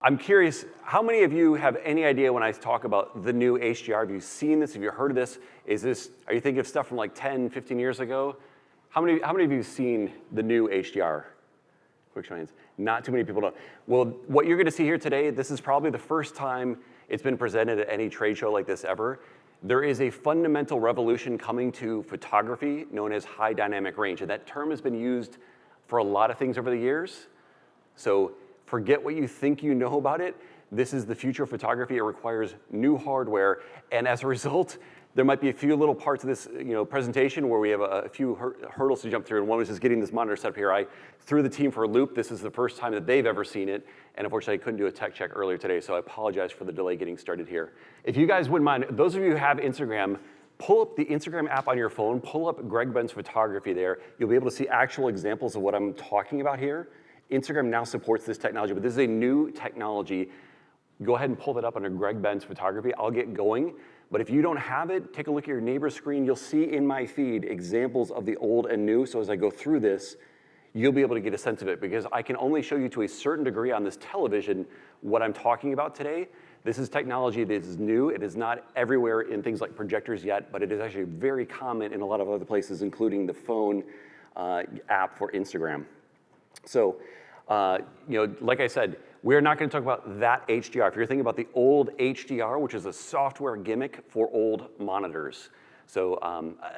I'm curious, how many of you have any idea when I talk about the new HDR? Have you seen this? Have you heard of this? Are you thinking of stuff from like 10, 15 years ago? How many of you have seen the new HDR? Quick show of hands. Not too many people know. Well, what you're gonna see here today, this is probably the first time it's been presented at any trade show like this ever. There is a fundamental revolution coming to photography known as high dynamic range, and that term has been used for a lot of things over the years. So forget what you think you know about it. This is the future of photography. It requires new hardware, and as a result, there might be a few little parts of this presentation where we have a few hurdles to jump through, and one was just getting this monitor set up here. I threw the team for a loop. This is the first time that they've ever seen it, and unfortunately I couldn't do a tech check earlier today, so I apologize for the delay getting started here. If you guys wouldn't mind, those of you who have Instagram, pull up the Instagram app on your phone, pull up Greg Benz Photography there. You'll be able to see actual examples of what I'm talking about here. Instagram now supports this technology, but this is a new technology. Go ahead and pull that up under Greg Benz Photography. I'll get going. But if you don't have it, take a look at your neighbor's screen. You'll see in my feed examples of the old and new. So as I go through this, you'll be able to get a sense of it, because I can only show you to a certain degree on this television what I'm talking about today. This is technology that is new. It is not everywhere in things like projectors yet, but it is actually very common in a lot of other places, including the phone app for Instagram. So, like I said, we're not going to talk about that HDR. If you're thinking about the old HDR, which is a software gimmick for old monitors. So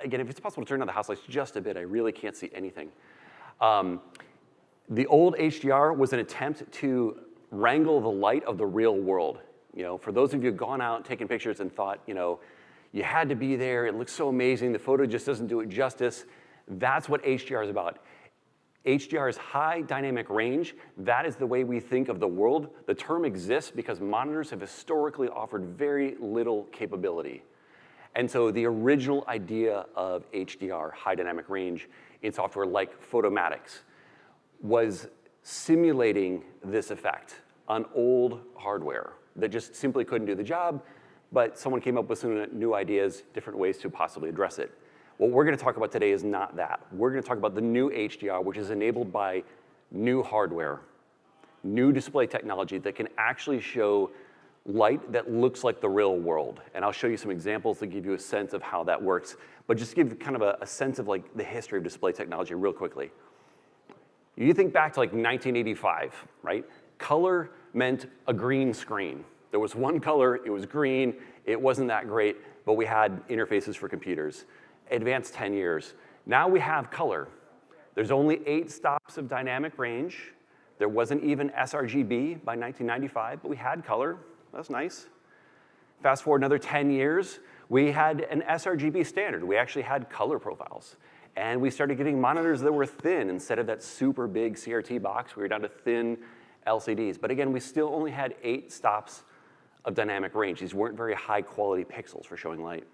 again, if it's possible to turn down the house lights just a bit, I really can't see anything. The old HDR was an attempt to wrangle the light of the real world. For those of you who've gone out, taken pictures and thought, you had to be there, it looks so amazing, the photo just doesn't do it justice. That's what HDR is about. HDR is high dynamic range. That is the way we think of the world. The term exists because monitors have historically offered very little capability. And so the original idea of HDR, high dynamic range, in software like Photomatics, was simulating this effect on old hardware that just simply couldn't do the job, but someone came up with some new ideas, different ways to possibly address it. What we're going to talk about today is not that. We're going to talk about the new HDR, which is enabled by new hardware, new display technology that can actually show light that looks like the real world. And I'll show you some examples to give you a sense of how that works, but just give kind of a sense of like the history of display technology real quickly. You think back to like 1985, right? Color meant a green screen. There was one color, it was green, it wasn't that great, but we had interfaces for computers. Advanced 10 years. Now we have color. There's only 8 stops of dynamic range. There wasn't even sRGB by 1995, but we had color. That's nice. Fast forward another 10 years, we had an sRGB standard. We actually had color profiles. And we started getting monitors that were thin. Instead of that super big CRT box, we were down to thin LCDs. But again, we still only had 8 stops of dynamic range. These weren't very high quality pixels for showing light.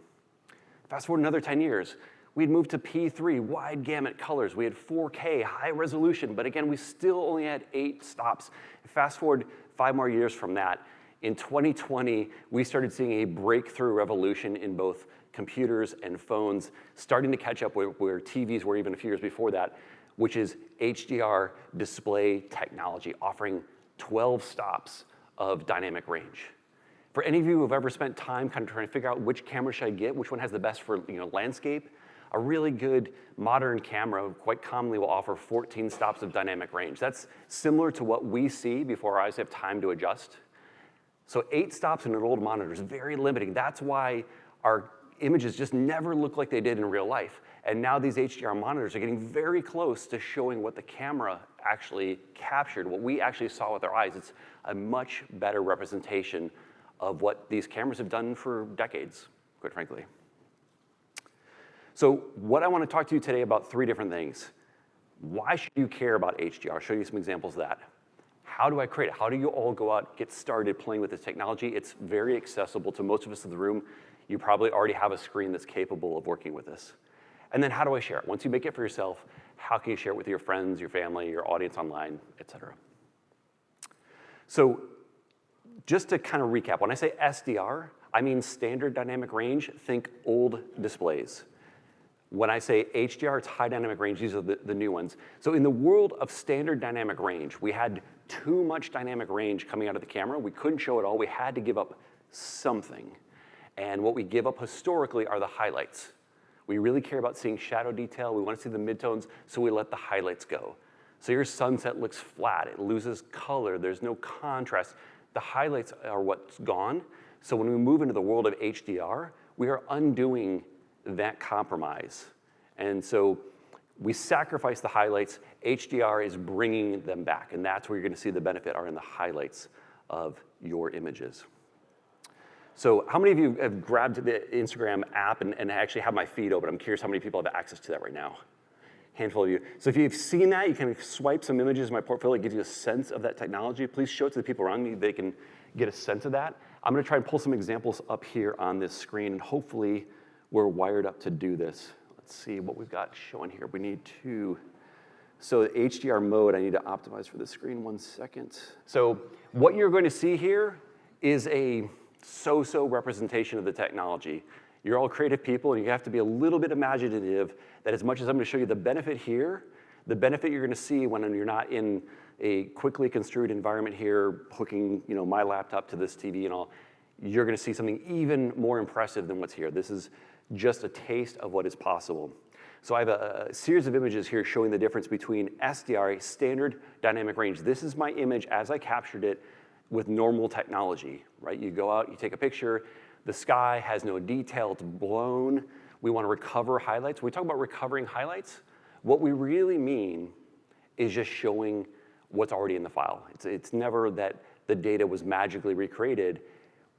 Fast forward another 10 years, we'd moved to P3, wide gamut colors. We had 4K, high resolution, but again, we still only had 8 stops. Fast forward 5 more years from that, in 2020, we started seeing a breakthrough revolution in both computers and phones, starting to catch up where TVs were even a few years before that, which is HDR display technology, offering 12 stops of dynamic range. For any of you who have ever spent time kind of trying to figure out which camera should I get, which one has the best for landscape, a really good modern camera quite commonly will offer 14 stops of dynamic range. That's similar to what we see before our eyes have time to adjust. So 8 stops in an old monitor is very limiting. That's why our images just never look like they did in real life. And now these HDR monitors are getting very close to showing what the camera actually captured, what we actually saw with our eyes. It's a much better representation of what these cameras have done for decades, quite frankly. So what I want to talk to you today about 3 different things. Why should you care about HDR? I'll show you some examples of that. How do I create it? How do you all go out, get started playing with this technology? It's very accessible to most of us in the room. You probably already have a screen that's capable of working with this. And then how do I share it? Once you make it for yourself, how can you share it with your friends, your family, your audience online, et cetera? So just to kind of recap, when I say SDR, I mean standard dynamic range. Think old displays. When I say HDR, it's high dynamic range. These are the new ones. So in the world of standard dynamic range, we had too much dynamic range coming out of the camera. We couldn't show it all. We had to give up something. And what we give up historically are the highlights. We really care about seeing shadow detail. We want to see the midtones, so we let the highlights go. So your sunset looks flat. It loses color. There's no contrast. The highlights are what's gone. So when we move into the world of HDR, we are undoing that compromise. And so we sacrifice the highlights. HDR is bringing them back, and that's where you're going to see the benefit are in the highlights of your images. So how many of you have grabbed the Instagram app and actually have my feed open? I'm curious how many people have access to that right now. Handful of you. So if you've seen that, you can swipe some images in my portfolio. It gives you a sense of that technology. Please show it to the people around you. They can get a sense of that. I'm going to try and pull some examples up here on this screen, and hopefully we're wired up to do this. Let's see what we've got showing here. We need to, so the HDR mode, I need to optimize for the screen. 1 second. So what you're going to see here is a so-so representation of the technology. You're all creative people, and you have to be a little bit imaginative that as much as I'm going to show you the benefit here, the benefit you're going to see when you're not in a quickly construed environment here, hooking my laptop to this TV and all, you're going to see something even more impressive than what's here. This is just a taste of what is possible. So I have a series of images here showing the difference between SDR, standard dynamic range. This is my image as I captured it with normal technology, right? You go out, you take a picture, the sky has no detail, it's blown. We want to recover highlights. When we talk about recovering highlights, what we really mean is just showing what's already in the file. It's never that the data was magically recreated.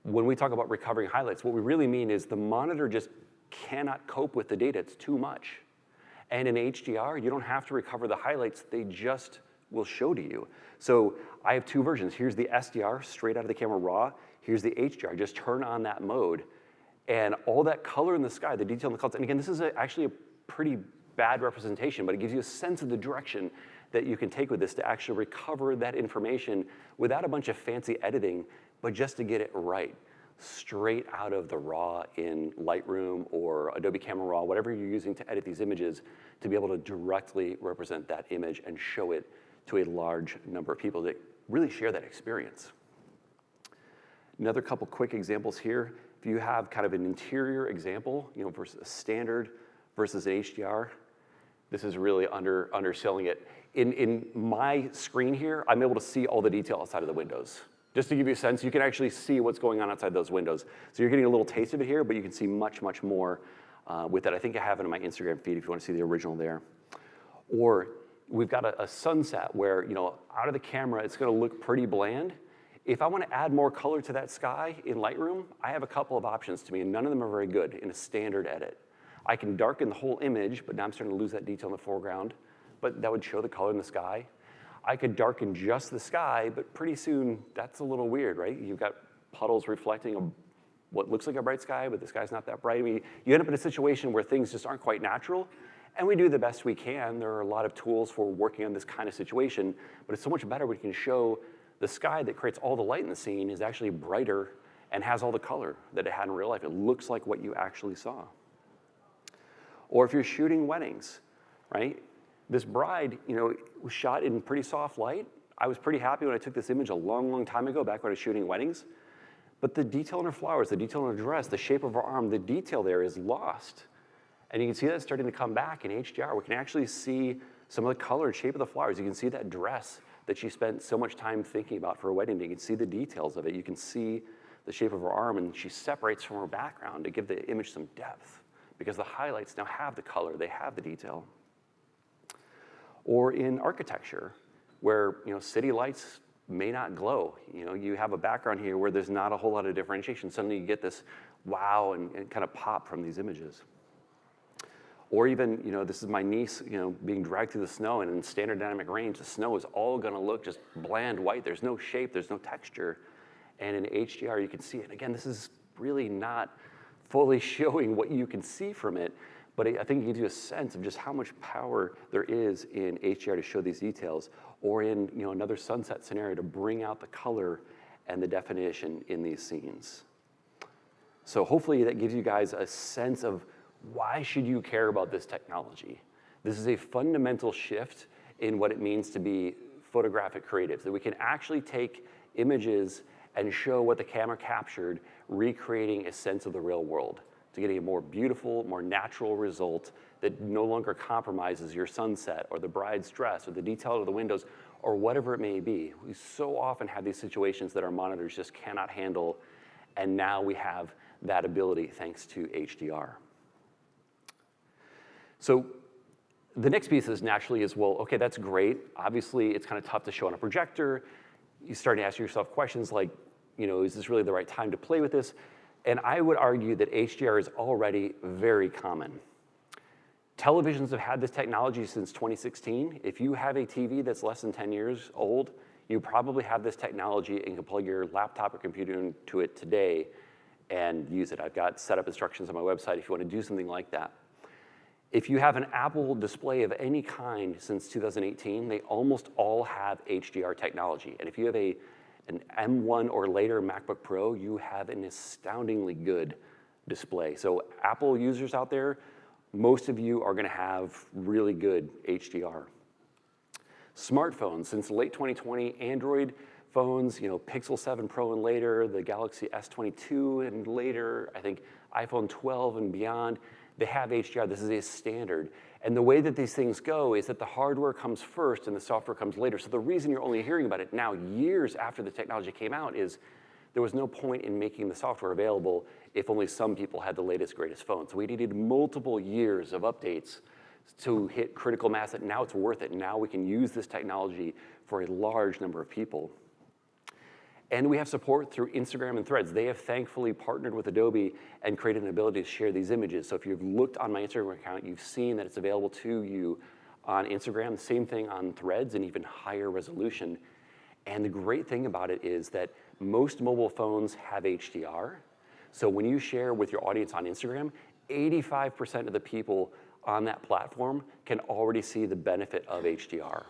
When we talk about recovering highlights, what we really mean is the monitor just cannot cope with the data. It's too much. And in HDR, you don't have to recover the highlights. They just will show to you. So I have two versions. Here's the SDR, straight out of the camera raw. Here's the HDR. Just turn on that mode. And all that color in the sky, the detail in the clouds. And again, this is actually a pretty bad representation, but it gives you a sense of the direction that you can take with this to actually recover that information without a bunch of fancy editing, but just to get it right, straight out of the raw in Lightroom or Adobe Camera Raw, whatever you're using to edit these images, to be able to directly represent that image and show it to a large number of people that really share that experience. Another couple quick examples here. If you have kind of an interior example, versus a standard versus an HDR, this is really underselling it. In my screen here, I'm able to see all the detail outside of the windows. Just to give you a sense, you can actually see what's going on outside those windows. So you're getting a little taste of it here, but you can see much, much more with it. I think I have it in my Instagram feed if you want to see the original there. Or we've got a sunset where, out of the camera, it's going to look pretty bland. If I want to add more color to that sky in Lightroom, I have a couple of options to me, and none of them are very good in a standard edit. I can darken the whole image, but now I'm starting to lose that detail in the foreground, but that would show the color in the sky. I could darken just the sky, but pretty soon that's a little weird, right? You've got puddles reflecting what looks like a bright sky, but the sky's not that bright. I mean, you end up in a situation where things just aren't quite natural, and we do the best we can. There are a lot of tools for working on this kind of situation, but it's so much better when you can show the sky that creates all the light in the scene is actually brighter and has all the color that it had in real life. It looks like what you actually saw. Or if you're shooting weddings, right? This bride, was shot in pretty soft light. I was pretty happy when I took this image a long, long time ago, back when I was shooting weddings. But the detail in her flowers, the detail in her dress, the shape of her arm, the detail there is lost. And you can see that starting to come back in HDR. We can actually see some of the color and shape of the flowers. You can see that dress that she spent so much time thinking about for a wedding day. You can see the details of it. You can see the shape of her arm, and she separates from her background to give the image some depth because the highlights now have the color, they have the detail. Or in architecture, where city lights may not glow. You have a background here where there's not a whole lot of differentiation. Suddenly you get this wow and kind of pop from these images. Or even, this is my niece, being dragged through the snow, and in standard dynamic range, the snow is all gonna look just bland white. There's no shape, there's no texture. And in HDR, you can see it. Again, this is really not fully showing what you can see from it, but I think it gives you a sense of just how much power there is in HDR to show these details, or in another sunset scenario to bring out the color and the definition in these scenes. So hopefully that gives you guys a sense of why should you care about this technology. This is a fundamental shift in what it means to be photographic creatives, that we can actually take images and show what the camera captured, recreating a sense of the real world, to getting a more beautiful, more natural result that no longer compromises your sunset or the bride's dress or the detail of the windows or whatever it may be. We so often have these situations that our monitors just cannot handle, and now we have that ability thanks to HDR. So the next piece is naturally is, well, okay, that's great. Obviously, it's kind of tough to show on a projector. You start to ask yourself questions like, is this really the right time to play with this? And I would argue that HDR is already very common. Televisions have had this technology since 2016. If you have a TV that's less than 10 years old, you probably have this technology and can plug your laptop or computer into it today and use it. I've got setup instructions on my website if you want to do something like that. If you have an Apple display of any kind since 2018, they almost all have HDR technology. And if you have an M1 or later MacBook Pro, you have an astoundingly good display. So Apple users out there, most of you are going to have really good HDR. Smartphones, since late 2020, Android phones, Pixel 7 Pro and later, the Galaxy S22 and later, I think iPhone 12 and beyond, they have HDR. This is a standard. And the way that these things go is that the hardware comes first and the software comes later. So the reason you're only hearing about it now, years after the technology came out, is there was no point in making the software available if only some people had the latest, greatest phone. So we needed multiple years of updates to hit critical mass that now it's worth it. Now we can use this technology for a large number of people. And we have support through Instagram and Threads. They have thankfully partnered with Adobe and created an ability to share these images. So if you've looked on my Instagram account, you've seen that it's available to you on Instagram. The same thing on Threads and even higher resolution. And the great thing about it is that most mobile phones have HDR. So when you share with your audience on Instagram, 85% of the people on that platform can already see the benefit of HDR.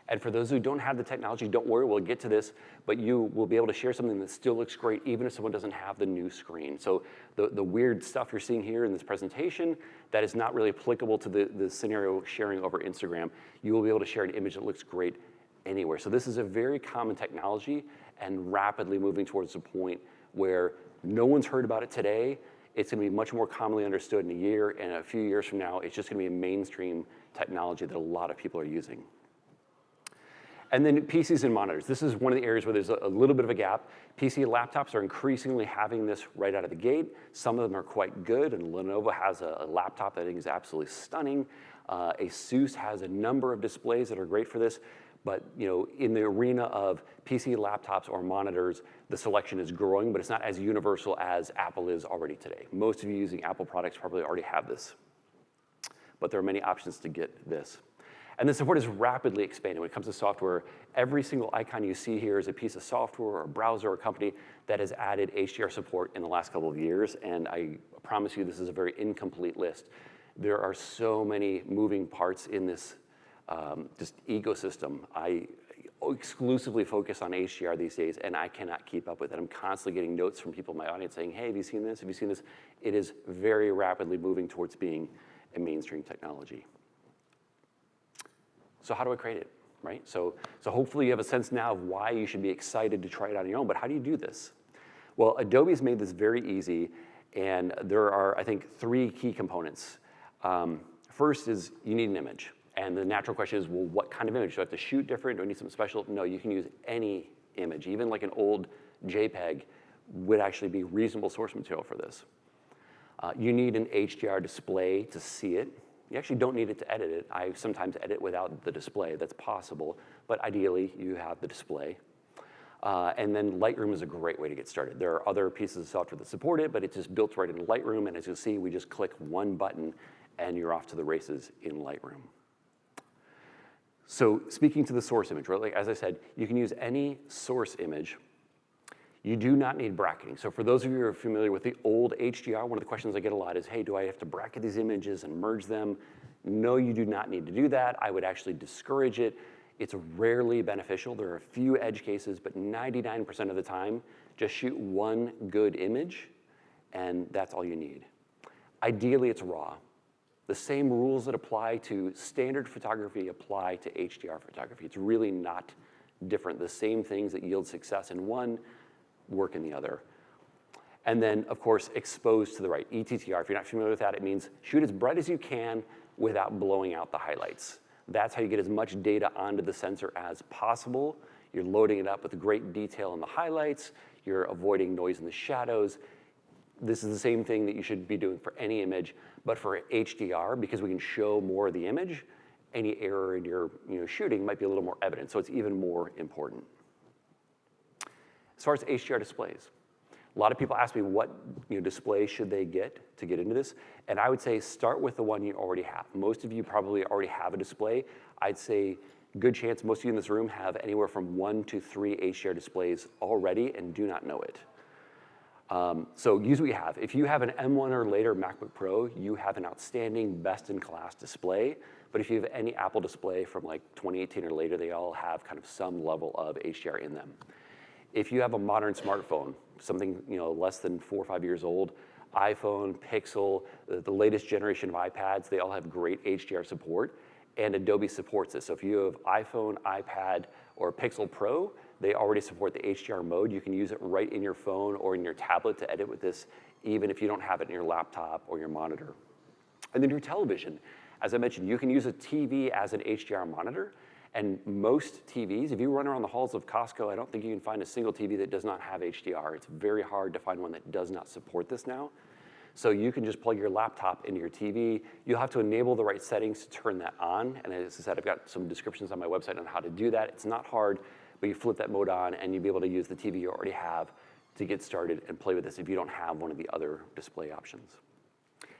And for those who don't have the technology, don't worry, we'll get to this, but you will be able to share something that still looks great even if someone doesn't have the new screen. So the weird stuff you're seeing here in this presentation, that is not really applicable to the scenario sharing over Instagram. You will be able to share an image that looks great anywhere. So this is a very common technology and rapidly moving towards the point where no one's heard about it today. It's going to be much more commonly understood in a year, and a few years from now, it's just going to be a mainstream technology that a lot of people are using. And then PCs and monitors. This is one of the areas where there's a little bit of a gap. PC and laptops are increasingly having this right out of the gate. Some of them are quite good, and Lenovo has a laptop that I think is absolutely stunning. ASUS has a number of displays that are great for this. But in the arena of PC laptops or monitors, the selection is growing, but it's not as universal as Apple is already today. Most of you using Apple products probably already have this. But there are many options to get this. And the support is rapidly expanding when it comes to software. Every single icon you see here is a piece of software or a browser or a company that has added HDR support in the last couple of years. And I promise you this is a very incomplete list. There are so many moving parts in this just ecosystem. I exclusively focus on HDR these days, and I cannot keep up with it. I'm constantly getting notes from people in my audience saying, hey, have you seen this? Have you seen this? It is very rapidly moving towards being a mainstream technology. So how do I create it, right? So hopefully you have a sense now of why you should be excited to try it on your own, but how do you do this? Well, Adobe's made this very easy, and there are, I think, 3 key components. First is you need an image. And the natural question is, well, what kind of image? Do I have to shoot different? Do I need something special? No, you can use any image. Even like an old JPEG would actually be reasonable source material for this. You need an HDR display to see it. You actually don't need it to edit it. I sometimes edit without the display. That's possible. But ideally, you have the display. And then Lightroom is a great way to get started. There are other pieces of software that support it, but it's just built right into Lightroom. And as you'll see, we just click one button, and you're off to the races in Lightroom. So speaking to the source image, right? Like as I said, you can use any source image. You do not need bracketing. So for those of you who are familiar with the old HDR, one of the questions I get a lot is, hey, do I have to bracket these images and merge them? No, you do not need to do that. I would actually discourage it. It's rarely beneficial. There are a few edge cases, but 99% of the time, just shoot one good image, and that's all you need. Ideally, it's raw. The same rules that apply to standard photography apply to HDR photography. It's really not different. The same things that yield success in one work in the other. And then, of course, expose to the right, ETTR. If you're not familiar with that, it means shoot as bright as you can without blowing out the highlights. That's how you get as much data onto the sensor as possible. You're loading it up with great detail in the highlights. You're avoiding noise in the shadows. This is the same thing that you should be doing for any image, but for HDR, because we can show more of the image, any error in your shooting might be a little more evident, so it's even more important. As far as HDR displays, a lot of people ask me what display should they get to get into this, and I would say start with the one you already have. Most of you probably already have a display. I'd say good chance most of you in this room have anywhere from 1 to 3 HDR displays already and do not know it. So use what you have. If you have an M1 or later MacBook Pro, you have an outstanding, best-in-class display. But if you have any Apple display from like 2018 or later, they all have kind of some level of HDR in them. If you have a modern smartphone, something less than 4 or 5 years old, iPhone, Pixel, the latest generation of iPads, they all have great HDR support, and Adobe supports this. So if you have iPhone, iPad, or Pixel Pro, they already support the HDR mode. You can use it right in your phone or in your tablet to edit with this, even if you don't have it in your laptop or your monitor. And then your television. As I mentioned, you can use a TV as an HDR monitor, and most TVs, if you run around the halls of Costco, I don't think you can find a single TV that does not have HDR. It's very hard to find one that does not support this now. So you can just plug your laptop into your TV. You'll have to enable the right settings to turn that on. And as I said, I've got some descriptions on my website on how to do that. It's not hard, but you flip that mode on and you'll be able to use the TV you already have to get started and play with this if you don't have one of the other display options.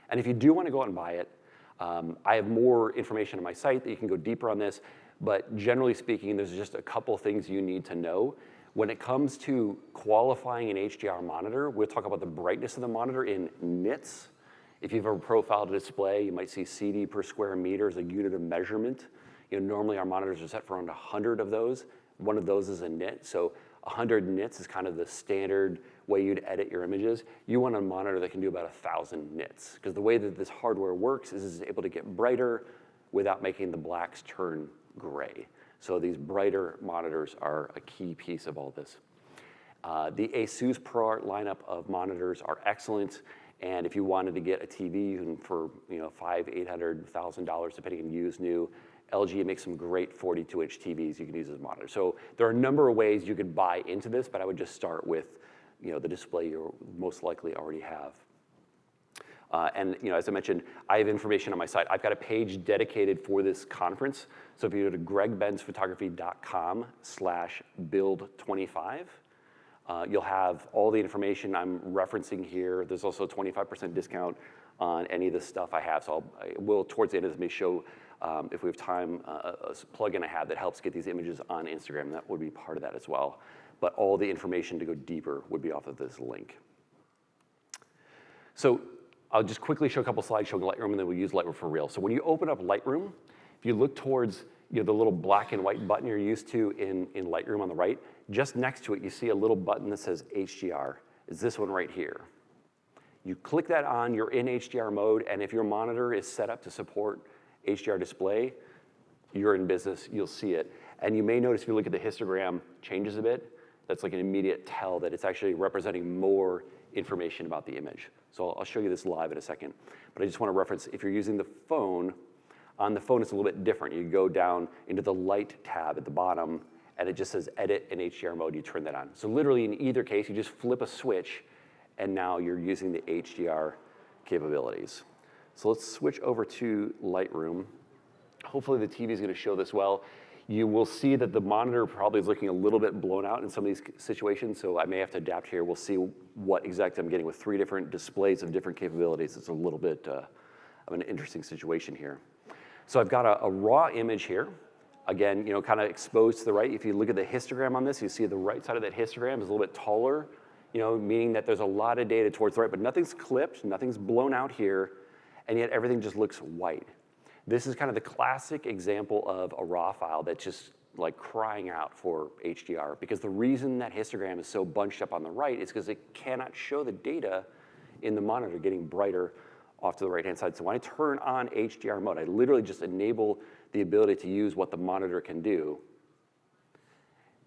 And if you do want to go out and buy it, I have more information on my site that you can go deeper on this. But generally speaking, there's just a couple things you need to know. When it comes to qualifying an HDR monitor, we'll talk about the brightness of the monitor in nits. If you've ever profiled a display, you might see CD per square meter as a unit of measurement. Normally our monitors are set for around 100 of those. One of those is a nit, so 100 nits is kind of the standard way you'd edit your images. You want a monitor that can do about 1,000 nits, because the way that this hardware works is it's able to get brighter without making the blacks turn gray. So these brighter monitors are a key piece of all this. The ASUS ProArt lineup of monitors are excellent, and if you wanted to get a TV, you can for $500, $800, $1,000, depending on used, new. LG makes some great 42-inch TVs you can use as a monitor. So there are a number of ways you could buy into this, but I would just start with the display you most likely already have. And as I mentioned, I have information on my site. I've got a page dedicated for this conference. So if you go to gregbenzphotography.com/build25, you'll have all the information I'm referencing here. There's also a 25% discount on any of the stuff I have. So I will, towards the end of this, may show, if we have time, a plugin I have that helps get these images on Instagram. That would be part of that as well. But all the information to go deeper would be off of this link. So I'll just quickly show a couple slides showing Lightroom, and then we'll use Lightroom for real. So when you open up Lightroom, if you look towards the little black and white button you're used to in Lightroom on the right, just next to it, you see a little button that says HDR. It's this one right here. You click that on, you're in HDR mode, and if your monitor is set up to support HDR display, you're in business, you'll see it. And you may notice if you look at the histogram, changes a bit. That's like an immediate tell that it's actually representing more information about the image. So I'll show you this live in a second. But I just want to reference, if you're using the phone, on the phone it's a little bit different. You go down into the light tab at the bottom, and it just says edit in HDR mode, you turn that on. So literally in either case, you just flip a switch, and now you're using the HDR capabilities. So let's switch over to Lightroom. Hopefully the TV is going to show this well. You will see that the monitor probably is looking a little bit blown out in some of these situations, so I may have to adapt here. We'll see what exactly I'm getting with 3 different displays of different capabilities. It's a little bit of an interesting situation here. So I've got a raw image here. Again, kind of exposed to the right. If you look at the histogram on this, you see the right side of that histogram is a little bit taller, meaning that there's a lot of data towards the right, but nothing's clipped, nothing's blown out here, and yet everything just looks white. This is kind of the classic example of a RAW file that's just like crying out for HDR, because the reason that histogram is so bunched up on the right is because it cannot show the data in the monitor getting brighter off to the right-hand side. So when I turn on HDR mode, I literally just enable the ability to use what the monitor can do.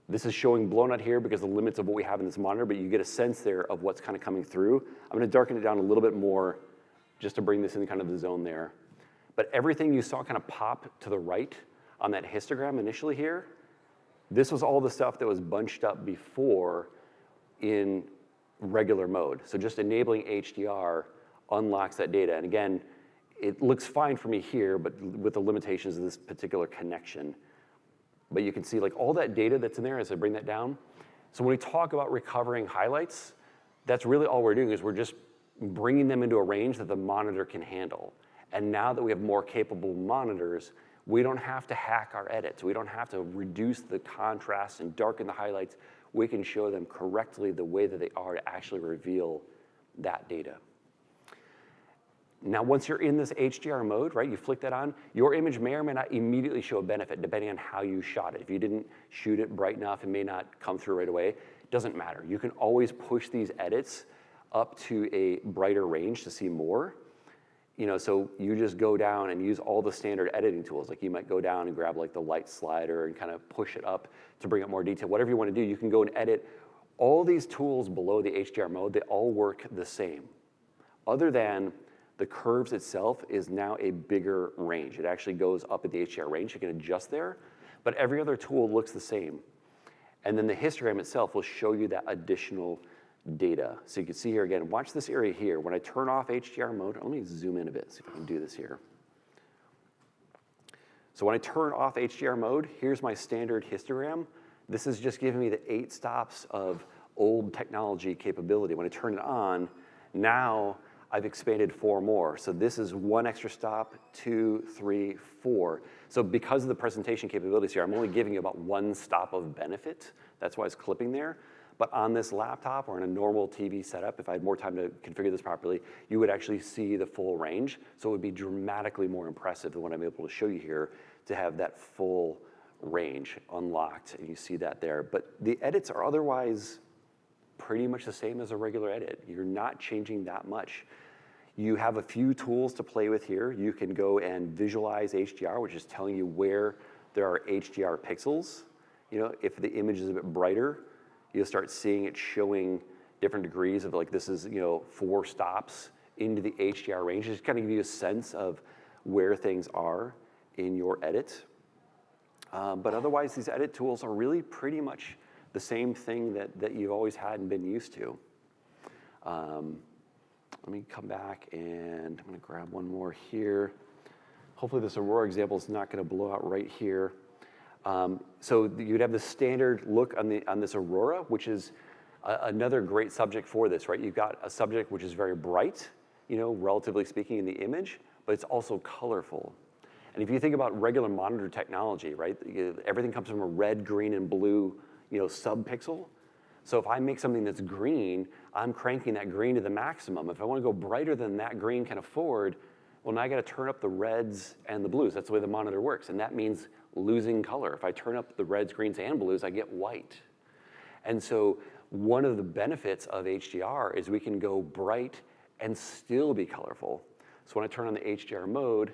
This is showing blown out here because of the limits of what we have in this monitor, but you get a sense there of what's kind of coming through. I'm gonna darken it down a little bit more just to bring this in kind of the zone there. But everything you saw kind of pop to the right on that histogram initially here, this was all the stuff that was bunched up before in regular mode. So just enabling HDR unlocks that data. And again, it looks fine for me here, but with the limitations of this particular connection. But you can see like all that data that's in there as I bring that down. So when we talk about recovering highlights, that's really all we're doing is we're just bringing them into a range that the monitor can handle. And now that we have more capable monitors, we don't have to hack our edits. We don't have to reduce the contrast and darken the highlights. We can show them correctly the way that they are to actually reveal that data. Now, once you're in this HDR mode, right, you flick that on, your image may or may not immediately show a benefit depending on how you shot it. If you didn't shoot it bright enough, it may not come through right away. It doesn't matter. You can always push these edits up to a brighter range to see more. You know, so you just go down and use all the standard editing tools. Like you might go down and grab like the light slider and kind of push it up to bring up more detail. Whatever you want to do, you can go and edit. All these tools below the HDR mode, they all work the same. Other than the curves itself is now a bigger range. It actually goes up at the HDR range. You can adjust there, but every other tool looks the same. And then the histogram itself will show you that additional data. So you can see here again, watch this area here. When I turn off HDR mode, let me zoom in a bit, see if I can do this here. So when I turn off HDR mode, here's my standard histogram. This is just giving me the 8 stops of old technology capability. When I turn it on, now I've expanded 4 more. So this is 1 extra stop, 2, 3, 4. So because of the presentation capabilities here, I'm only giving you about 1 stop of benefit. That's why it's clipping there. But on this laptop or in a normal TV setup, if I had more time to configure this properly, you would actually see the full range. So it would be dramatically more impressive than what I'm able to show you here to have that full range unlocked. And you see that there. But the edits are otherwise pretty much the same as a regular edit. You're not changing that much. You have a few tools to play with here. You can go and visualize HDR, which is telling you where there are HDR pixels. You know, if the image is a bit brighter, you'll start seeing it showing different degrees of like this is, you know, 4 stops into the HDR range. Just kind of give you a sense of where things are in your edit. But otherwise, these edit tools are really pretty much the same thing that you've always had and been used to. Let me come back and I'm gonna grab one more here. Hopefully this Aurora example is not gonna blow out right here. So you'd have the standard look on this Aurora, which is another great subject for this, right? You've got a subject which is very bright, you know, relatively speaking in the image, but it's also colorful. And if you think about regular monitor technology, right, everything comes from a red, green, and blue, you know, sub-pixel. So if I make something that's green, I'm cranking that green to the maximum. If I want to go brighter than that green kind of forward, well, now I got to turn up the reds and the blues. That's the way the monitor works, and that means losing color. If I turn up the reds, greens, and blues, I get white. And so one of the benefits of HDR is we can go bright and still be colorful. So when I turn on the HDR mode,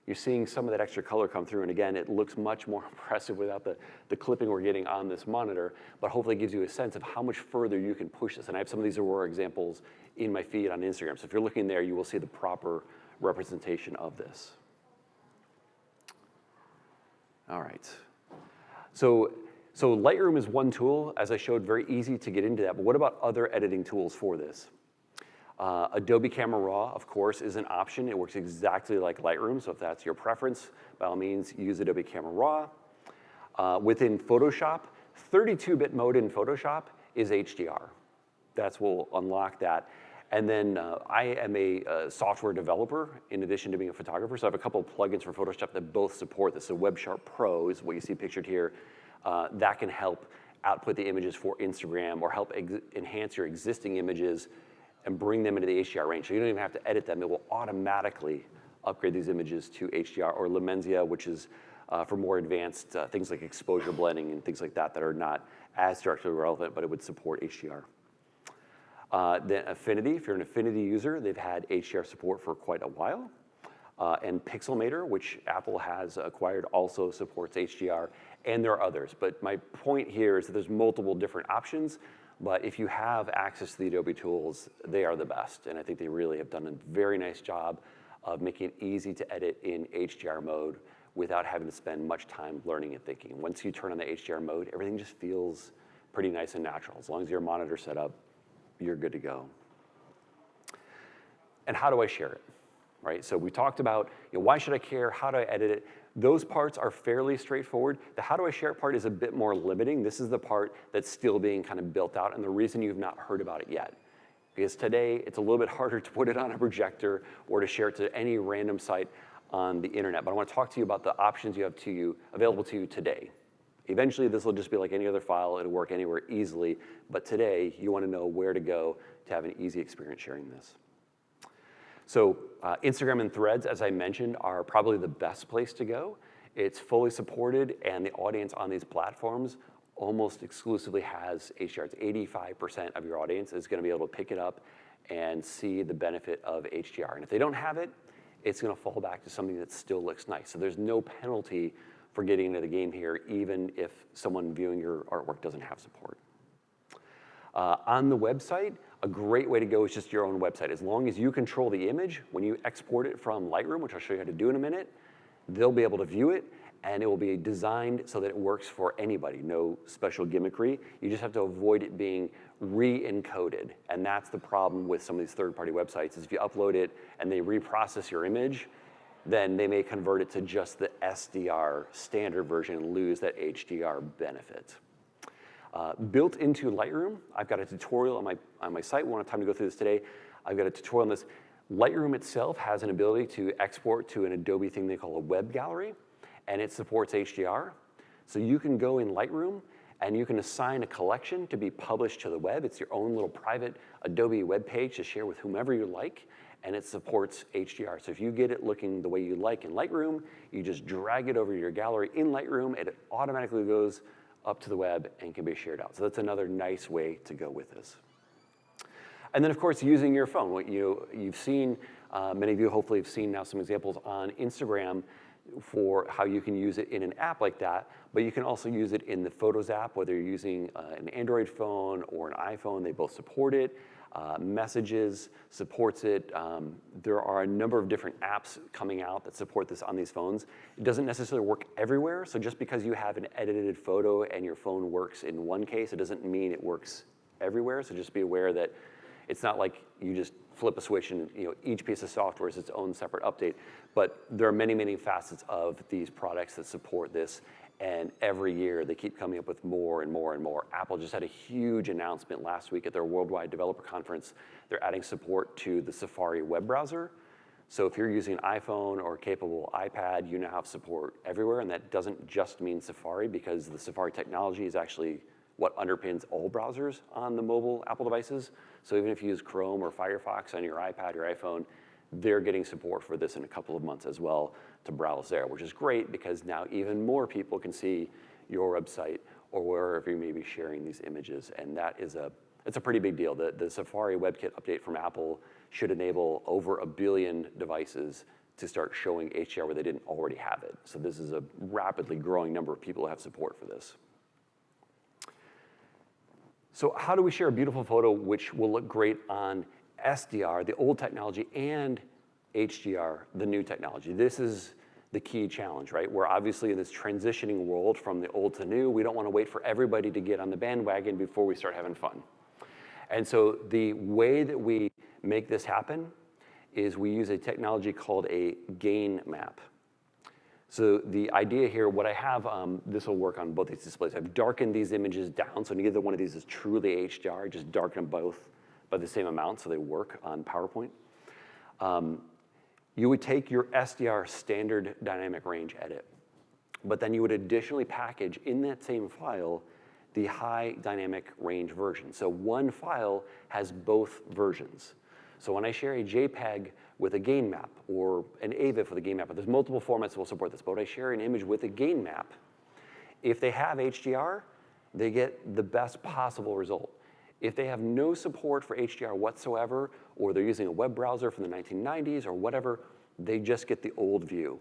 you're seeing some of that extra color come through, and again, it looks much more impressive without the clipping we're getting on this monitor, but hopefully it gives you a sense of how much further you can push this. And I have some of these Aurora examples in my feed on Instagram. So if you're looking there, you will see the proper representation of this. All right. So Lightroom is one tool, as I showed, very easy to get into that, but what about other editing tools for this? Adobe Camera Raw, of course, is an option. It works exactly like Lightroom, so if that's your preference, by all means, use Adobe Camera Raw. Within Photoshop, 32-bit mode in Photoshop is HDR. That's will unlock that. And then I am a software developer in addition to being a photographer, so I have a couple of plugins for Photoshop that both support this. So WebSharp Pro is what you see pictured here. That can help output the images for Instagram or help enhance your existing images and bring them into the HDR range. So you don't even have to edit them. It will automatically upgrade these images to HDR, or Lemenzia, which is for more advanced things like exposure blending and things like that that are not as directly relevant, but it would support HDR. Then Affinity, if you're an Affinity user, they've had HDR support for quite a while. And Pixelmator, which Apple has acquired, also supports HDR, and there are others. But my point here is that there's multiple different options, but if you have access to the Adobe tools, they are the best. And I think they really have done a very nice job of making it easy to edit in HDR mode without having to spend much time learning and thinking. Once you turn on the HDR mode, everything just feels pretty nice and natural. As long as your monitor's set up, you're good to go. And how do I share it, right? So we talked about, why should I care? How do I edit it? Those parts are fairly straightforward. The how do I share it part is a bit more limiting. This is the part that's still being kind of built out, and the reason you've not heard about it yet. Because today, it's a little bit harder to put it on a projector or to share it to any random site on the internet. But I want to talk to you about the options you have available to you today. Eventually, this will just be like any other file. It'll work anywhere easily. But today, you want to know where to go to have an easy experience sharing this. So Instagram and Threads, as I mentioned, are probably the best place to go. It's fully supported, and the audience on these platforms almost exclusively has HDR. It's 85% of your audience is going to be able to pick it up and see the benefit of HDR. And if they don't have it, it's going to fall back to something that still looks nice. So there's no penalty for getting into the game here, even if someone viewing your artwork doesn't have support. On the website, a great way to go is just your own website. As long as you control the image, when you export it from Lightroom, which I'll show you how to do in a minute, they'll be able to view it, and it will be designed so that it works for anybody. No special gimmickry. You just have to avoid it being re-encoded, and that's the problem with some of these third-party websites, is if you upload it and they reprocess your image, then they may convert it to just the SDR standard version and lose that HDR benefit. Built into Lightroom, I've got a tutorial on my site. We won't have time to go through this today. I've got a tutorial on this. Lightroom itself has an ability to export to an Adobe thing they call a web gallery, and it supports HDR. So you can go in Lightroom and you can assign a collection to be published to the web. It's your own little private Adobe web page to share with whomever you like, and it supports HDR. So if you get it looking the way you like in Lightroom, you just drag it over to your gallery in Lightroom, and it automatically goes up to the web and can be shared out. So that's another nice way to go with this. And then, of course, using your phone. What you've seen, many of you hopefully have seen now some examples on Instagram for how you can use it in an app like that, but you can also use it in the Photos app, whether you're using an Android phone or an iPhone, they both support it. Messages supports it. There are a number of different apps coming out that support this on these phones. It doesn't necessarily work everywhere, so just because you have an edited photo and your phone works in one case, it doesn't mean it works everywhere, so just be aware that it's not like you just flip a switch and each piece of software is its own separate update. But there are many, many facets of these products that support this, and every year they keep coming up with more and more and more. Apple just had a huge announcement last week at their Worldwide Developer Conference. They're adding support to the Safari web browser. So if you're using an iPhone or a capable iPad, you now have support everywhere, and that doesn't just mean Safari, because the Safari technology is actually what underpins all browsers on the mobile Apple devices. So even if you use Chrome or Firefox on your iPad or iPhone, they're getting support for this in a couple of months as well to browse there, which is great because now even more people can see your website or wherever you may be sharing these images, and it's a pretty big deal. The Safari WebKit update from Apple should enable over 1 billion devices to start showing HDR where they didn't already have it. So this is a rapidly growing number of people who have support for this. So how do we share a beautiful photo which will look great on SDR, the old technology, and HDR, the new technology? This is the key challenge, right? We're obviously in this transitioning world from the old to new. We don't want to wait for everybody to get on the bandwagon before we start having fun. And so the way that we make this happen is we use a technology called a gain map. So the idea here, what I have, this will work on both these displays. I've darkened these images down, so neither one of these is truly HDR. I just darken them both by the same amount so they work on PowerPoint. You would take your SDR standard dynamic range edit, but then you would additionally package in that same file the high dynamic range version. So one file has both versions. So when I share a JPEG with a gain map or an AVIF with a gain map, there's multiple formats that will support this, but when I share an image with a gain map, if they have HDR, they get the best possible result. If they have no support for HDR whatsoever, or they're using a web browser from the 1990s or whatever, they just get the old view.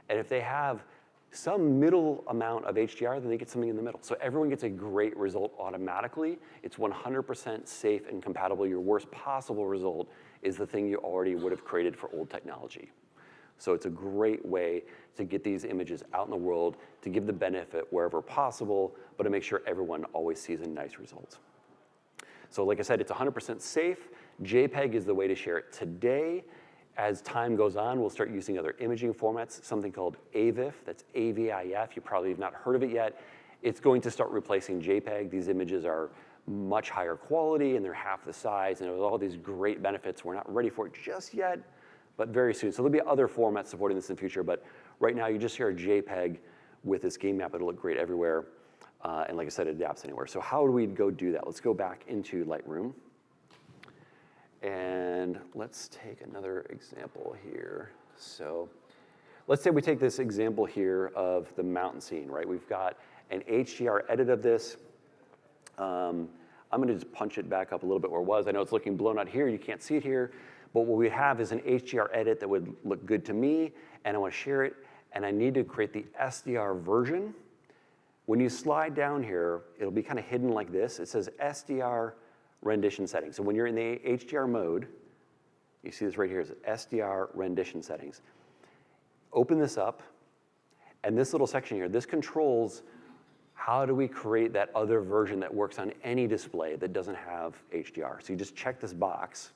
And if they have some middle amount of HDR, then they get something in the middle. So everyone gets a great result automatically. It's 100% safe and compatible. Your worst possible result is the thing you already would have created for old technology. So it's a great way to get these images out in the world, to give the benefit wherever possible, but to make sure everyone always sees a nice result. So like I said, it's 100% safe. JPEG is the way to share it today. As time goes on, we'll start using other imaging formats, something called AVIF, that's AVIF. You probably have not heard of it yet. It's going to start replacing JPEG. These images are much higher quality and they're half the size, and there's all these great benefits. We're not ready for it just yet, but very soon. So there'll be other formats supporting this in the future, but right now you just share a JPEG with this game map. It'll look great everywhere. And like I said, it adapts anywhere. So how do we go do that? Let's go back into Lightroom. And let's take another example here. So let's say we take this example here of the mountain scene, right? We've got an HDR edit of this. I'm gonna just punch it back up a little bit where it was. I know it's looking blown out here, you can't see it here, but what we have is an HDR edit that would look good to me, and I wanna share it, and I need to create the SDR version. When you slide down here, it'll be kind of hidden like this. It says SDR rendition settings. So when you're in the HDR mode, you see this right here is SDR rendition settings. Open this up, and this little section here, this controls how do we create that other version that works on any display that doesn't have HDR. So you just check this box,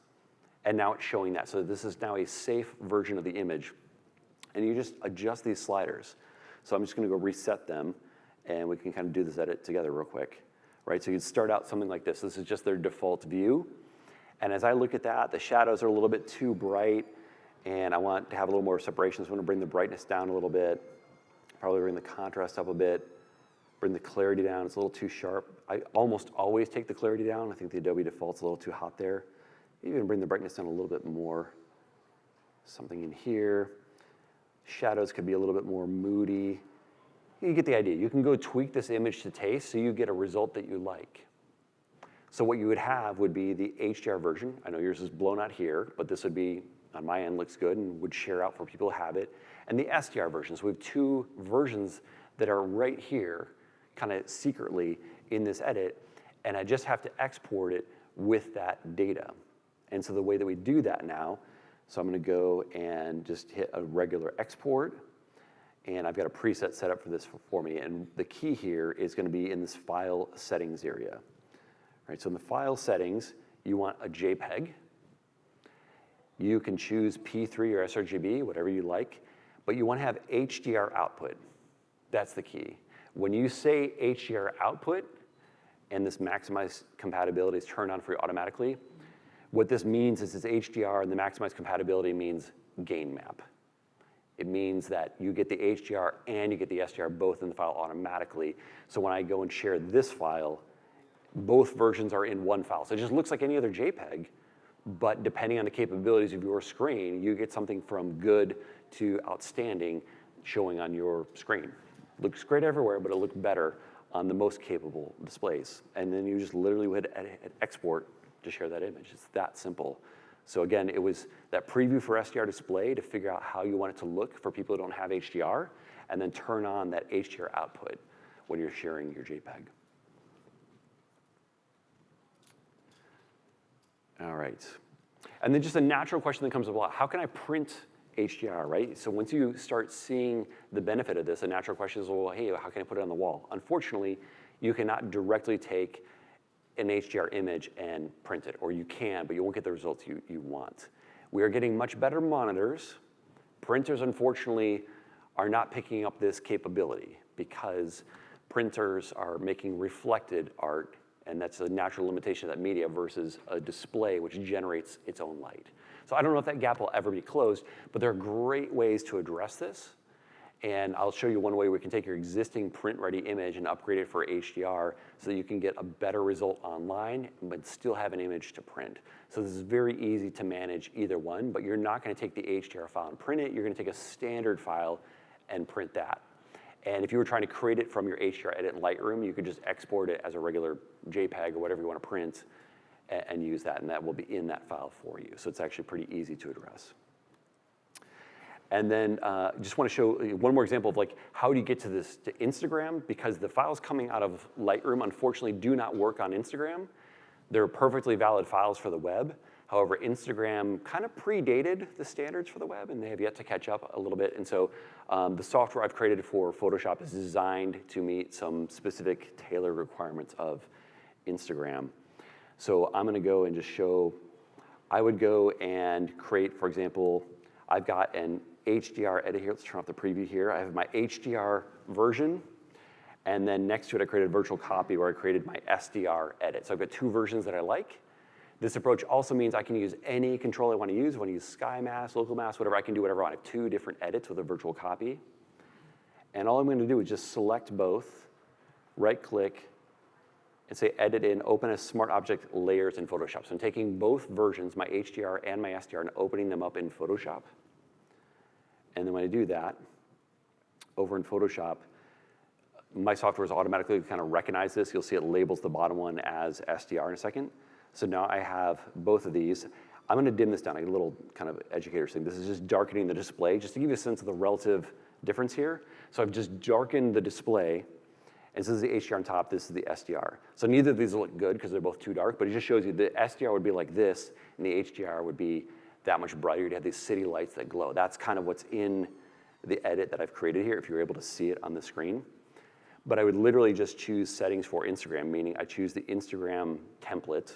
and now it's showing that. So this is now a safe version of the image. And you just adjust these sliders. So I'm just gonna go reset them, and we can kind of do this edit together real quick. Right, so you'd start out something like this. This is just their default view. And as I look at that, the shadows are a little bit too bright, and I want to have a little more separation. So I'm gonna bring the brightness down a little bit, probably bring the contrast up a bit, bring the clarity down. It's a little too sharp. I almost always take the clarity down. I think the Adobe default's a little too hot there. Even bring the brightness down a little bit more. Something in here. Shadows could be a little bit more moody. You get the idea. You can go tweak this image to taste so you get a result that you like. So what you would have would be the HDR version. I know yours is blown out here, but this would be, on my end, looks good and would share out for people who have it. And the SDR version. So we have two versions that are right here, kind of secretly in this edit, and I just have to export it with that data. And so the way that we do that now, so I'm gonna go and just hit a regular export, and I've got a preset set up for this for me. And the key here is gonna be in this file settings area. All right, so in the file settings, you want a JPEG. You can choose P3 or sRGB, whatever you like, but you wanna have HDR output. That's the key. When you say HDR output, and this maximize compatibility is turned on for you automatically, what this means is it's HDR, and the maximize compatibility means gain map. It means that you get the HDR and you get the SDR both in the file automatically. So when I go and share this file, both versions are in one file. So it just looks like any other JPEG, but depending on the capabilities of your screen, you get something from good to outstanding showing on your screen. Looks great everywhere, but it'll look better on the most capable displays. And then you just literally would export to share that image. It's that simple. So again, it was that preview for SDR display to figure out how you want it to look for people who don't have HDR, and then turn on that HDR output when you're sharing your JPEG. All right. And then just a natural question that comes up a lot, how can I print HDR, right? So once you start seeing the benefit of this, a natural question is, well, hey, how can I put it on the wall? Unfortunately, you cannot directly take an HDR image and print it, or you can, but you won't get the results you want. We are getting much better monitors. Printers, unfortunately, are not picking up this capability because printers are making reflected art, and that's a natural limitation of that media versus a display which generates its own light. So I don't know if that gap will ever be closed, but there are great ways to address this. And I'll show you one way we can take your existing print-ready image and upgrade it for HDR so that you can get a better result online, but still have an image to print. So this is very easy to manage either one, but you're not gonna take the HDR file and print it. You're gonna take a standard file and print that. And if you were trying to create it from your HDR edit in Lightroom, you could just export it as a regular JPEG or whatever you wanna print, and use that, and that will be in that file for you. So it's actually pretty easy to address. And then just want to show one more example of like how do you get to this to Instagram, because the files coming out of Lightroom unfortunately do not work on Instagram. They're perfectly valid files for the web. However, Instagram kind of predated the standards for the web, and they have yet to catch up a little bit. And so the software I've created for Photoshop is designed to meet some specific tailored requirements of Instagram. So I'm going to go and just show, I would go and create, for example, I've got an HDR edit here. Let's turn off the preview here. I have my HDR version, and then next to it I created a virtual copy where I created my SDR edit. So I've got two versions that I like. This approach also means I can use any control I want to use. I want to use sky mask, local mask, whatever. I can do whatever I want. I have two different edits with a virtual copy. And all I'm going to do is just select both, right-click, and say Edit in, open as Smart Object Layers in Photoshop. So I'm taking both versions, my HDR and my SDR, and opening them up in Photoshop. And then when I do that, over in Photoshop, my software is automatically kind of recognize this. You'll see it labels the bottom one as SDR in a second. So now I have both of these. I'm going to dim this down. I get a little kind of educator's thing. This is just darkening the display, just to give you a sense of the relative difference here. So I've just darkened the display. And this is the HDR on top, this is the SDR. So neither of these look good because they're both too dark, but it just shows you the SDR would be like this, and the HDR would be that much brighter. You'd have these city lights that glow. That's kind of what's in the edit that I've created here, if you're able to see it on the screen. But I would literally just choose settings for Instagram, meaning I choose the Instagram template,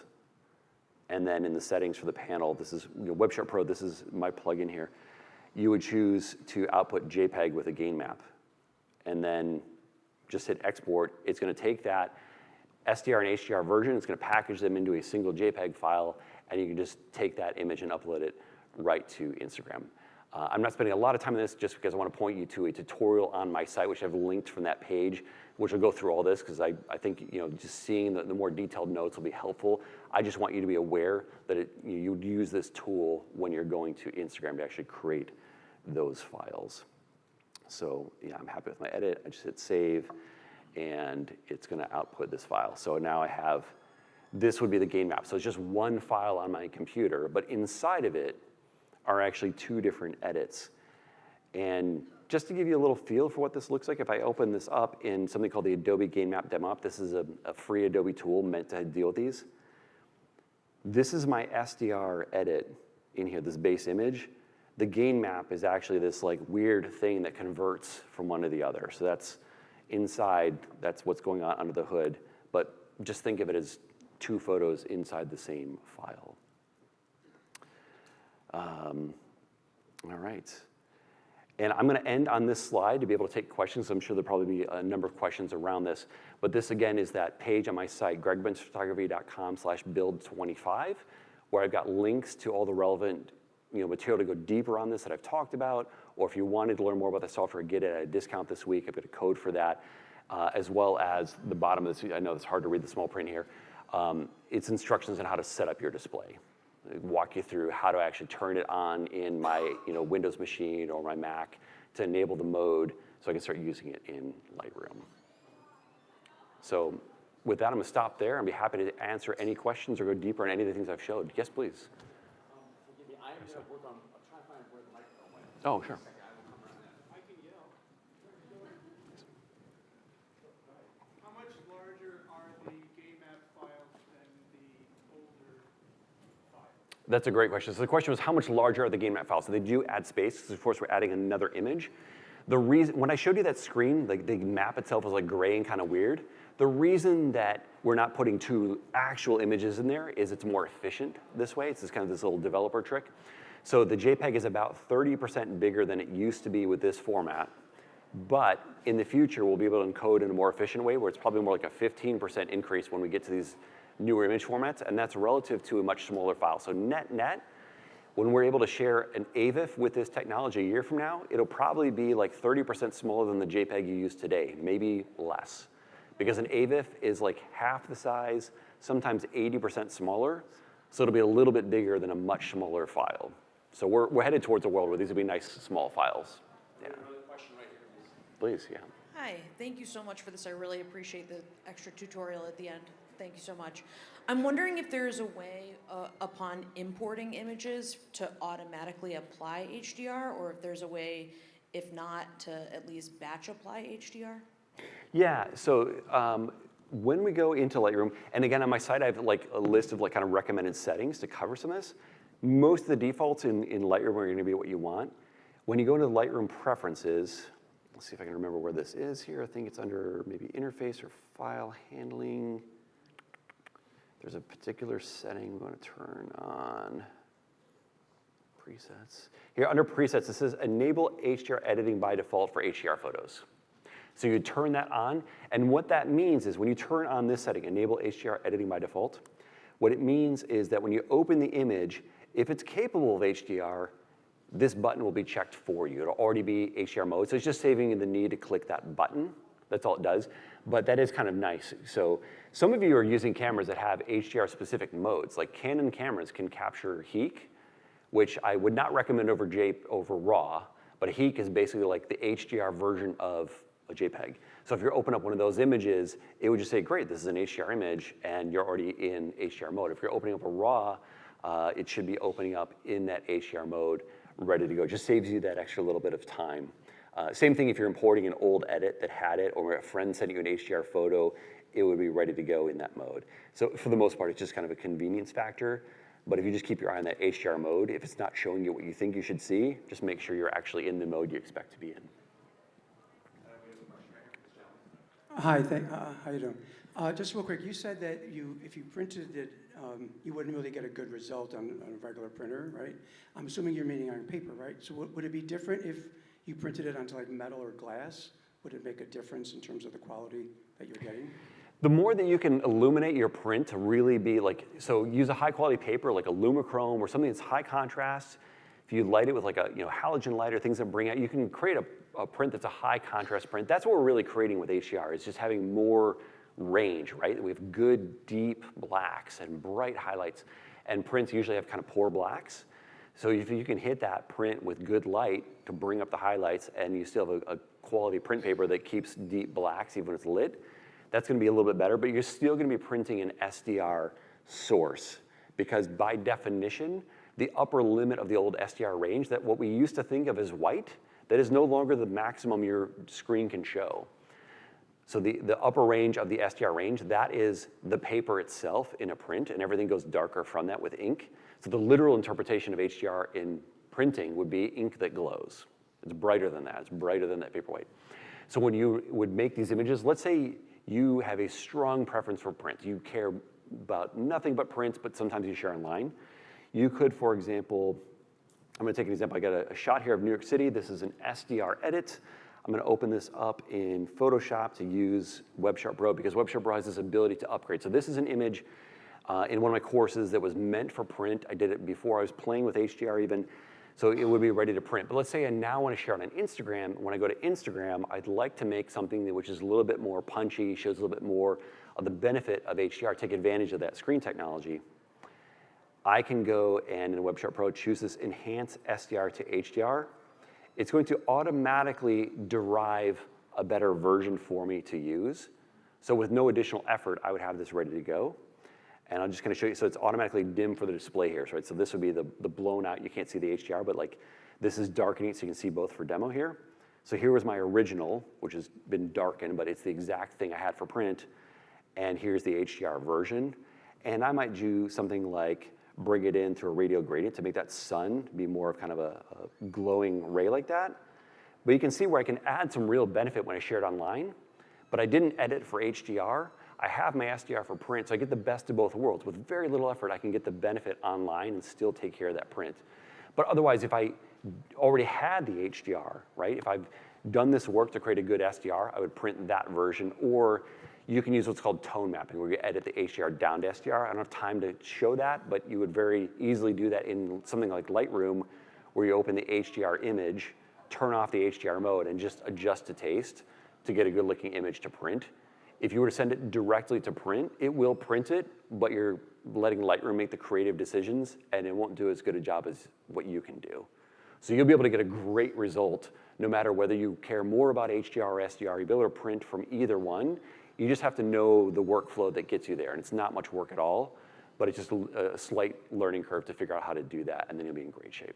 and then in the settings for the panel, this is WebSharp Pro, this is my plugin here. You would choose to output JPEG with a gain map, and then just hit export. It's going to take that SDR and HDR version, it's going to package them into a single JPEG file, and you can just take that image and upload it right to Instagram. I'm not spending a lot of time on this just because I want to point you to a tutorial on my site, which I've linked from that page, which will go through all this, because I think just seeing the more detailed notes will be helpful. I just want you to be aware that you would use this tool when you're going to Instagram to actually create those files. So yeah, I'm happy with my edit. I just hit save, and it's going to output this file. So now I have, this would be the gain map. So it's just one file on my computer, but inside of it are actually two different edits. And just to give you a little feel for what this looks like, if I open this up in something called the Adobe Gain Map Demo App, this is a free Adobe tool meant to deal with these. This is my SDR edit in here, this base image. The gain map is actually this like weird thing that converts from one to the other. So that's inside, that's what's going on under the hood. But just think of it as two photos inside the same file. All right. And I'm going to end on this slide to be able to take questions. I'm sure there'll probably be a number of questions around this. But this, again, is that page on my site, gregbenzphotography.com/build25, where I've got links to all the relevant material to go deeper on this that I've talked about. Or if you wanted to learn more about the software, get it at a discount this week. I've got a code for that, as well as the bottom of this. I know it's hard to read the small print here. It's instructions on how to set up your display. Walk you through how to actually turn it on in my Windows machine or my Mac to enable the mode so I can start using it in Lightroom. So with that, I'm going to stop there and be happy to answer any questions or go deeper on any of the things I've showed. Yes, please. Forgive me, I'm going to work on, I'm trying to find where the microphone went. Oh, sure. I can yell. How much larger are the game map files than the older files? That's a great question. So the question was, how much larger are the gain map files? So they do add space, because of course we're adding another image. The reason, when I showed you that screen, like the map itself was like gray and kind of weird. The reason that we're not putting two actual images in there is it's more efficient this way. It's just kind of this little developer trick. So the JPEG is about 30% bigger than it used to be with this format. But in the future, we'll be able to encode in a more efficient way, where it's probably more like a 15% increase when we get to these newer image formats, and that's relative to a much smaller file. So net, when we're able to share an AVIF with this technology a year from now, it'll probably be like 30% smaller than the JPEG you use today, maybe less. Because an AVIF is like half the size, sometimes 80% smaller, so it'll be a little bit bigger than a much smaller file. So we're headed towards a world where these will be nice, small files. Yeah. Another question right here, please. Please, yeah. Hi, thank you so much for this. I really appreciate the extra tutorial at the end. Thank you so much. I'm wondering if there's a way upon importing images to automatically apply HDR, or if there's a way, if not, to at least batch apply HDR? Yeah, so when we go into Lightroom, and again on my site I have like a list of like kind of recommended settings to cover some of this. Most of the defaults in Lightroom are gonna be what you want. When you go into Lightroom preferences, let's see if I can remember where this is here. I think it's under maybe interface or file handling. There's a particular setting I'm gonna turn on. Presets. Here under presets, it says enable HDR editing by default for HDR photos. So you turn that on, and what that means is when you turn on this setting, enable HDR editing by default, what it means is that when you open the image, if it's capable of HDR, this button will be checked for you. It'll already be HDR mode, so it's just saving you the need to click that button. That's all it does, but that is kind of nice. So some of you are using cameras that have HDR specific modes, like Canon cameras can capture HEIC, which I would not recommend over RAW, but a HEIC is basically like the HDR version of a JPEG. So if you're opening up one of those images, it would just say, great, this is an HDR image, and you're already in HDR mode. If you're opening up a RAW, it should be opening up in that HDR mode, ready to go. It just saves you that extra little bit of time. Same thing if you're importing an old edit that had it, or a friend sent you an HDR photo, it would be ready to go in that mode. So for the most part, it's just kind of a convenience factor. But if you just keep your eye on that HDR mode, if it's not showing you what you think you should see, just make sure you're actually in the mode you expect to be in. Hi, how you doing? Just real quick, you said that if you printed it, you wouldn't really get a good result on a regular printer, right? I'm assuming you're meaning on paper, right? So would it be different if you printed it onto like metal or glass? Would it make a difference in terms of the quality that you're getting? The more that you can illuminate your print to really be like, so use a high quality paper like a Lumichrome or something that's high contrast. If you light it with like a halogen light or things that bring out, you can create a print that's a high contrast print. That's what we're really creating with HDR, is just having more range, right? We have good deep blacks and bright highlights, and prints usually have kind of poor blacks. So if you can hit that print with good light to bring up the highlights, and you still have a quality print paper that keeps deep blacks even when it's lit, that's gonna be a little bit better, but you're still gonna be printing an SDR source, because by definition, the upper limit of the old SDR range, that what we used to think of as white, that is no longer the maximum your screen can show. So the upper range of the SDR range, that is the paper itself in a print, and everything goes darker from that with ink. So the literal interpretation of HDR in printing would be ink that glows. It's brighter than that. It's brighter than that paper white. So when you would make these images, let's say you have a strong preference for print. You care about nothing but prints, but sometimes you share online. You could, for example, I'm gonna take an example. I got a shot here of New York City. This is an SDR edit. I'm gonna open this up in Photoshop to use Web Sharp Pro, because Web Sharp Pro has this ability to upgrade. So this is an image in one of my courses that was meant for print. I did it before I was playing with HDR even, so it would be ready to print. But let's say I now wanna share it on Instagram. When I go to Instagram, I'd like to make something which is a little bit more punchy, shows a little bit more of the benefit of HDR, take advantage of that screen technology. I can go and in Web Sharp Pro choose this Enhance SDR to HDR. It's going to automatically derive a better version for me to use. So with no additional effort, I would have this ready to go. And I'm just gonna show you, so it's automatically dim for the display here, right? So this would be the blown out, you can't see the HDR, but like this is darkening so you can see both for demo here. So here was my original, which has been darkened, but it's the exact thing I had for print. And here's the HDR version. And I might do something like bring it in through a radial gradient to make that sun be more of kind of a glowing ray like that. But you can see where I can add some real benefit when I share it online, but I didn't edit for HDR. I have my SDR for print, so I get the best of both worlds. With very little effort, I can get the benefit online and still take care of that print. But otherwise, if I already had the HDR, right? If I've done this work to create a good SDR, I would print that version, or you can use what's called tone mapping, where you edit the HDR down to SDR. I don't have time to show that, but you would very easily do that in something like Lightroom, where you open the HDR image, turn off the HDR mode, and just adjust to taste to get a good looking image to print. If you were to send it directly to print, it will print it, but you're letting Lightroom make the creative decisions, and it won't do as good a job as what you can do. So you'll be able to get a great result no matter whether you care more about HDR or SDR. You'll be able to print from either one, You just have to know the workflow that gets you there, and it's not much work at all, but it's just a slight learning curve to figure out how to do that, and then you'll be in great shape.